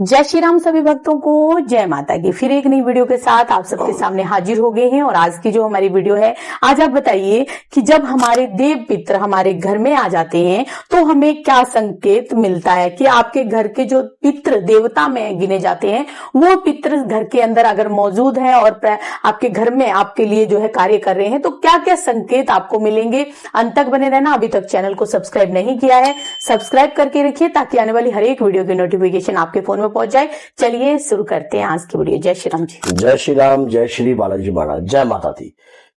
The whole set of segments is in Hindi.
जय श्री राम सभी भक्तों को, जय माता की। फिर एक नई वीडियो के साथ आप सबके सामने हाजिर हो गए हैं। और आज की जो हमारी वीडियो है, आज आप बताइए कि जब हमारे देव पित्र हमारे घर में आ जाते हैं तो हमें क्या संकेत मिलता है कि आपके घर के जो पित्र देवता में गिने जाते हैं वो पित्र घर के अंदर अगर मौजूद है और आपके घर में आपके लिए जो है कार्य कर रहे हैं तो क्या क्या संकेत आपको मिलेंगे। अंत तक बने रहना। अभी तक चैनल को सब्सक्राइब नहीं किया है, सब्सक्राइब करके रखिए ताकि आने वाली हर एक वीडियो की नोटिफिकेशन आपके फोन में पहुंच जाए। चलिए शुरू करते हैं आज की वीडियो। जय श्री राम जी। जय श्री राम, जय श्री बालाजी महाराज, जय माता दी।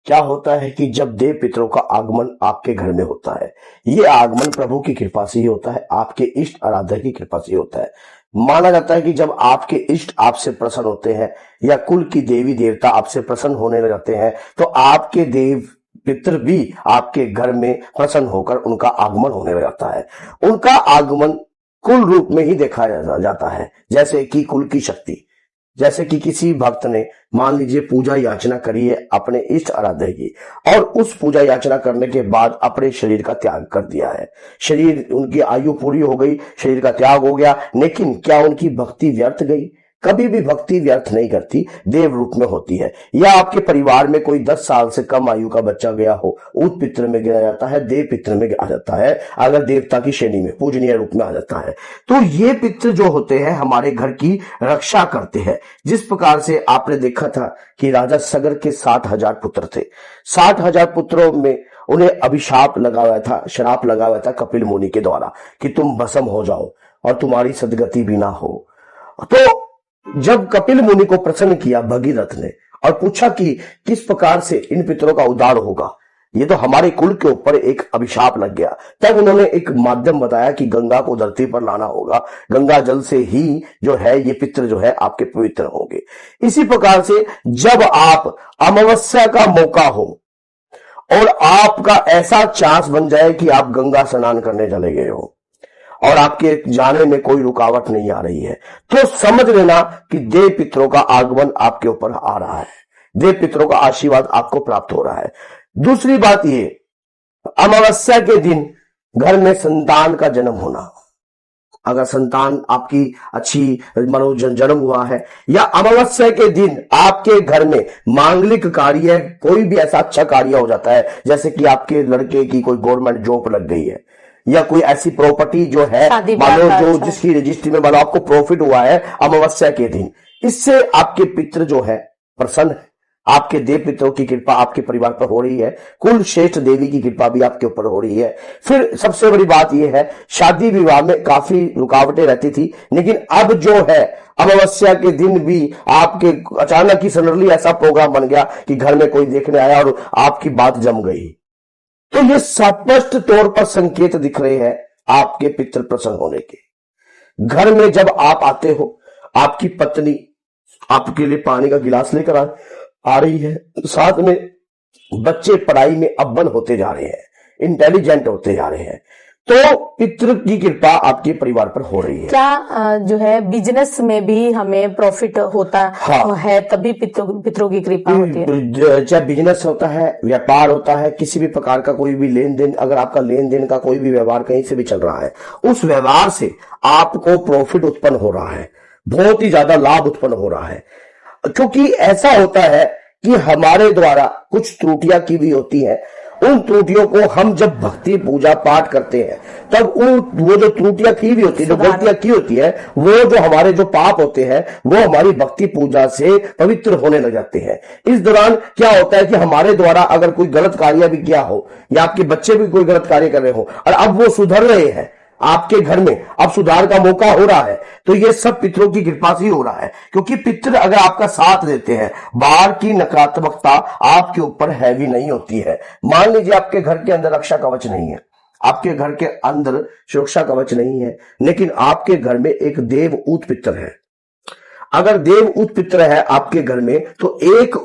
क्या होता है कि जब देव पितरों का आगमन आपके घर में होता है, ये आगमन प्रभु की कृपा से ही होता है, आपके इष्ट आराधक की कृपा से ही होता है। माना जाता है कि जब आपके इष्ट आपसे प्रसन्न होते हैं या कुल की देवी देवता आपसे प्रसन्न होने लग जाते हैं तो आपके देव पितर भी आपके घर में प्रसन्न होकर उनका आगमन होने लग जाता है। उनका आगमन कुल रूप में ही देखा जाता है, जैसे कि कुल की शक्ति। जैसे कि किसी भक्त ने मान लीजिए पूजा याचना करी है अपने इष्ट आराध्य की और उस पूजा याचना करने के बाद अपने शरीर का त्याग कर दिया है, शरीर उनकी आयु पूरी हो गई, शरीर का त्याग हो गया, लेकिन क्या उनकी भक्ति व्यर्थ गई? कभी भी भक्ति व्यर्थ नहीं करती, देव रूप में होती है। या आपके परिवार में कोई 10 साल से कम आयु का बच्चा गया हो, उत पित्र में गिना जाता है, देव पित्र में आ जाता है, अगर देवता की श्रेणी में पूजनीय रूप में आ जाता है। तो ये पित्र जो होते हैं हमारे घर की रक्षा करते हैं। जिस प्रकार से आपने देखा था कि राजा सगर के 60,000 पुत्र थे, 60,000 पुत्रों में उन्हें अभिशाप लगा हुआ था, श्राप लगा हुआ था कपिल मुनि के द्वारा कि तुम भस्म हो जाओ और तुम्हारी सदगति भी ना हो। तो जब कपिल मुनि को प्रसन्न किया भगीरथ ने और पूछा कि किस प्रकार से इन पितरों का उद्धार होगा, ये तो हमारे कुल के ऊपर एक अभिशाप लग गया, तब उन्होंने एक माध्यम बताया कि गंगा को धरती पर लाना होगा, गंगा जल से ही जो है ये पितर जो है आपके पवित्र होंगे। इसी प्रकार से जब आप अमावस्या का मौका हो और आपका ऐसा चांस बन जाए कि आप गंगा स्नान करने चले गए हो और आपके जाने में कोई रुकावट नहीं आ रही है, तो समझ लेना कि देव पितरों का आगमन आपके ऊपर आ रहा है, देव पितरों का आशीर्वाद आपको प्राप्त हो रहा है। दूसरी बात ये, अमावस्या के दिन घर में संतान का जन्म होना, अगर संतान आपकी अच्छी मनो जन्म हुआ है या अमावस्या के दिन आपके घर में मांगलिक कार्य कोई भी ऐसा अच्छा कार्य हो जाता है, जैसे कि आपके लड़के की कोई गवर्नमेंट जॉब लग गई है या कोई ऐसी प्रॉपर्टी जो है मानो जो जिसकी रजिस्ट्री में मानो आपको प्रॉफिट हुआ है अमावस्या के दिन, इससे आपके पित्र जो है प्रसन्न है, आपके देव पितरों की कृपा आपके परिवार पर हो रही है, कुल श्रेष्ठ देवी की कृपा भी आपके ऊपर हो रही है। फिर सबसे बड़ी बात यह है, शादी विवाह में काफी रुकावटें रहती थी, लेकिन अब जो है अमावस्या के दिन भी आपके अचानक ही सडनली ऐसा प्रोग्राम बन गया कि घर में कोई देखने आया और आपकी बात जम गई। तो ये स्पष्ट तौर पर संकेत दिख रहे हैं आपके पितृ प्रसन्न होने के। घर में जब आप आते हो, आपकी पत्नी आपके लिए पानी का गिलास लेकर आ रही है, साथ में बच्चे पढ़ाई में अव्वल होते जा रहे हैं, इंटेलिजेंट होते जा रहे हैं, तो पितृ की कृपा आपके परिवार पर हो रही है। क्या जो है बिजनेस में भी हमें प्रॉफिट होता है तभी पितरों की कृपा होती है? चाहे बिजनेस होता है, व्यापार होता है, किसी भी प्रकार का कोई भी लेन देन, अगर आपका लेन देन का कोई भी व्यवहार कहीं से भी चल रहा है, उस व्यवहार से आपको प्रॉफिट उत्पन्न हो रहा है, बहुत ही ज्यादा लाभ उत्पन्न हो रहा है। क्योंकि ऐसा होता है कि हमारे द्वारा कुछ त्रुटियां की भी होती है, उन त्रुटियों को हम जब भक्ति पूजा पाठ करते हैं तब वो जो त्रुटियां की भी होती है, जो गलतियां की होती है, वो जो हमारे जो पाप होते हैं वो हमारी भक्ति पूजा से पवित्र होने लग जाते हैं। इस दौरान क्या होता है कि हमारे द्वारा अगर कोई गलत कार्य भी किया हो या आपके बच्चे भी कोई गलत कार्य कर रहे हो और अब वो सुधर रहे हैं, आपके घर में अब सुधार का मौका हो रहा है, तो ये सब पितरों की कृपा से ही हो रहा है। क्योंकि पितर अगर आपका साथ देते हैं, बाहर की नकारात्मकता आपके ऊपर हैवी नहीं होती है। मान लीजिए आपके घर के अंदर रक्षा कवच नहीं है, आपके घर के अंदर सुरक्षा कवच नहीं है, लेकिन आपके घर में एक देव ऊत पितर है। अगर देव ऊत पितर है आपके घर में तो एक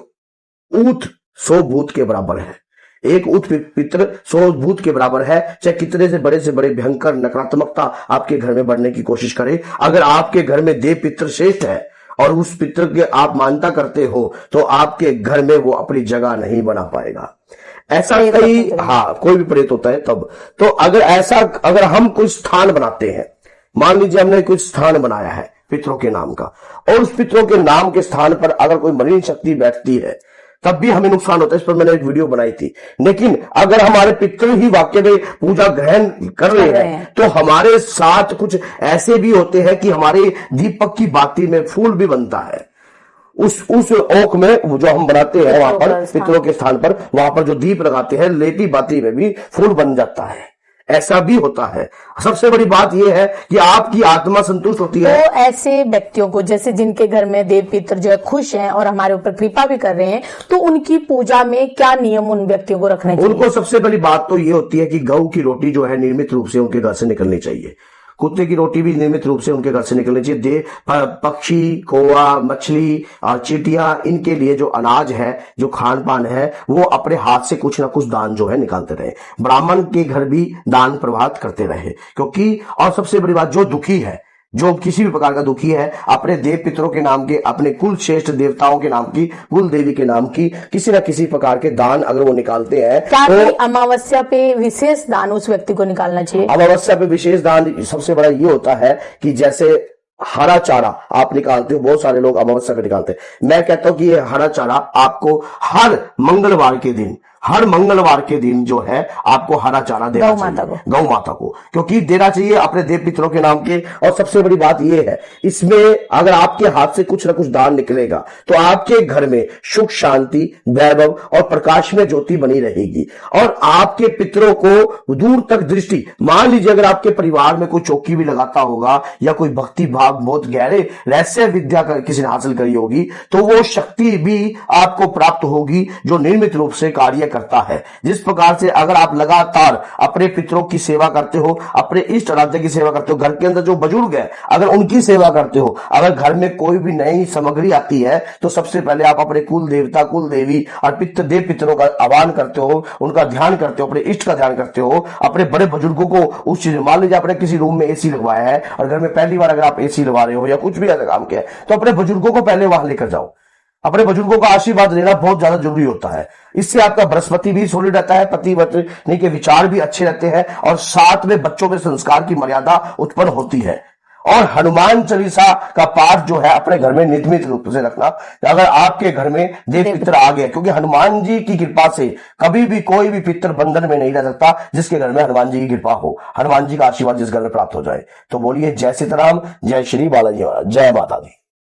ऊत 100 भूत के बराबर है, एक ऊत पितर 100 भूत के बराबर है। चाहे कितने से बड़े भयंकर नकारात्मकता आपके घर में बढ़ने की कोशिश करे, अगर आपके घर में देव पितर श्रेष्ठ है और उस पितर के आप मानता करते हो तो आपके घर में वो अपनी जगह नहीं बना पाएगा। ऐसा कई कोई भी प्रेत होता है तब। तो अगर हम कोई स्थान बनाते हैं, मान लीजिए हमने कोई स्थान बनाया है, पितरों के नाम का, और उस पितरों के नाम के स्थान पर अगर कोई मलिन शक्ति बैठती है तब भी हमें नुकसान होता है। इस पर मैंने एक वीडियो बनाई थी। लेकिन अगर हमारे पितृ ही वाक्य में पूजा ग्रहण कर रहे हैं तो हमारे साथ कुछ ऐसे भी होते हैं कि हमारे दीपक की बाती में फूल भी बनता है। उस ओक में जो हम बनाते हैं वहां पर पितरों के स्थान पर, वहां पर जो दीप लगाते हैं लेटी बाती में भी फूल बन जाता है। ऐसा भी होता है। सबसे बड़ी बात यह है कि आपकी आत्मा संतुष्ट होती है। तो ऐसे व्यक्तियों को, जैसे जिनके घर में देव पितर जो है खुश हैं और हमारे ऊपर कृपा भी कर रहे हैं, तो उनकी पूजा में क्या नियम उन व्यक्तियों को रखने चाहिए? उनको सबसे पहली बात तो ये होती है कि गऊ की रोटी जो है नियमित रूप से उनके घर से निकलनी चाहिए। कुत्ते की रोटी भी नियमित रूप से उनके घर से निकलनी चाहिए। पक्षी, कौवा, मछली और चींटियां, इनके लिए जो अनाज है, जो खान पान है, वो अपने हाथ से कुछ ना कुछ दान जो है निकालते रहे। ब्राह्मण के घर भी दान प्रभात करते रहे, क्योंकि और सबसे बड़ी बात, जो दुखी है, जो किसी भी प्रकार का दुखी है, अपने देव पितरों के नाम के, अपने कुल श्रेष्ठ देवताओं के नाम की, कुल देवी के नाम की किसी न किसी प्रकार के दान अगर वो निकालते हैं तो अमावस्या पे विशेष दान उस व्यक्ति को निकालना चाहिए। अमावस्या पे विशेष दान सबसे बड़ा ये होता है कि जैसे हरा चारा आप निकालते हो, बहुत सारे लोग अमावस्या पे निकालते हैं। मैं कहता हूं कि ये हरा चारा आपको हर मंगलवार के दिन जो है आपको हरा चारा देना चाहिए गौ माता को, क्योंकि देना चाहिए अपने देव पितरों के नाम के। और सबसे बड़ी बात यह है, इसमें अगर आपके हाथ से कुछ ना कुछ दान निकलेगा तो आपके घर में सुख, शांति, वैभव और प्रकाश में ज्योति बनी रहेगी। और आपके पितरों को दूर तक दृष्टि, मान लीजिए अगर आपके परिवार में कोई चौकी भी लगाता होगा या कोई भक्ति भाव, बहुत गहरे रहस्य विद्या किसी ने हासिल करी होगी, तो वो शक्ति भी आपको प्राप्त होगी जो नियमित रूप से कार्य करता है। जिस प्रकार से अगर आप लगातार अपने पितरों की सेवा करते हो, अपने इष्ट आराध्य की सेवा करते हो, घर के अंदर जो बुजुर्ग है अगर उनकी सेवा करते हो, अगर घर में कोई भी नई सामग्री आती है तो सबसे पहले आप अपने कुल देवता, कुल देवी और देव पितरों का आह्वान करते हो, उनका ध्यान करते हो, अपने इष्ट का ध्यान करते हो, अपने बड़े बुजुर्गों को उस चीज, मान लीजिए आपने किसी रूम में एसी लगवाया है और घर में पहली बार अगर आप एसी लगवा रहे हो या कुछ भी ऐसा काम किया है, तो अपने बुजुर्गों को पहले वहां लेकर जाओ। अपने बुजुर्गों का आशीर्वाद लेना बहुत ज्यादा जरूरी होता है। इससे आपका बृहस्पति भी सॉलिड रहता है, पति पत्नी के विचार भी अच्छे रहते हैं और साथ में बच्चों में संस्कार की मर्यादा उत्पन्न होती है। और हनुमान चालीसा का पाठ जो है अपने घर में नियमित रूप से रखना, अगर आपके घर में देव पितर आ गए, क्योंकि हनुमान जी की कृपा से कभी भी कोई भी पितर बंधन में नहीं रह सकता जिसके घर में हनुमान जी की कृपा हो, हनुमान जी का आशीर्वाद जिस घर में प्राप्त हो जाए। तो बोलिए जय सीताराम, जय श्री बालाजी महाराज, जय माता दी।